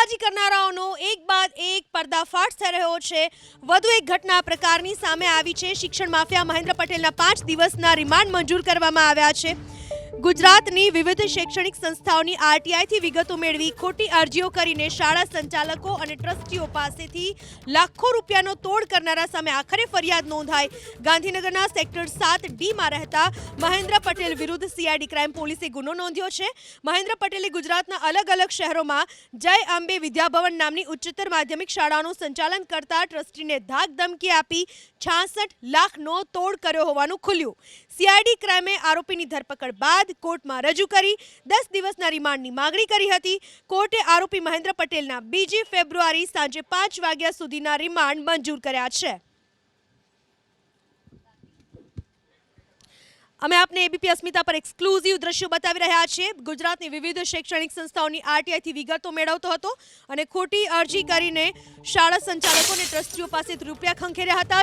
દગાબાજી કરનારાઓનો એક બાદ એક પર્દાફાશ થઈ રહ્યો છે। વધુ એક ઘટના આ પ્રકારની સામે આવી છે। શિક્ષણ માફિયા મહેન્દ્ર પટેલના 5 દિવસના રિમાન્ડ મંજૂર કરવામાં આવ્યા છે। ગુજરાતની વિવિધ શૈક્ષણિક સંસ્થાઓની આરટીઆઈથી વિગતો મેળવી ખોટી અરજીઓ કરીને શાળા સંચાલકો અને ટ્રસ્ટીઓ પાસેથી લાખો રૂપિયાનો તોડ કરનારા સામે આખરે ફરિયાદ નોંધાઈ। ગાંધીનગરના સેક્ટર 7D માં રહેતા મહેન્દ્ર પટેલ વિરુદ્ધ સીઆઈડી ક્રાઇમ પોલીસે ગુનો નોંધ્યો છે। મહેન્દ્ર પટેલે ગુજરાતના અલગ અલગ શહેરોમાં જય અંબે વિદ્યાભવન નામની ઉચ્ચતર માધ્યમિક શાળાનું સંચાલન કરતા ટ્રસ્ટીને ધાક ધમકી આપી 66 લાખનો તોડ કર્યો હોવાનું ખુલ્યું। સીઆઈડી ક્રાઇમે આરોપીની ધરપકડ બાદ કોર્ટમાં રજૂ કરી 10 દિવસના રિમાન્ડની માંગણી કરી હતી। કોર્ટે આરોપી મહેન્દ્ર પટેલના 2 ફેબ્રુઆરી સાંજે 5 વાગ્યા સુધીના રિમાન્ડ મંજૂર કર્યા છે। અમે આપને એબીપી અસ્મિતા પર એક્સક્લુઝિવ દ્રશ્યો બતાવી રહ્યા છીએ। ગુજરાતની વિવિધ શૈક્ષણિક સંસ્થાઓની આરટીઆઈથી વિગતો મેળવતો હતો અને ખોટી અરજી કરીને શાળા સંચાલકો અને ટ્રસ્ટીઓ પાસેથી રૂપિયા ખંખેર્યા હતા।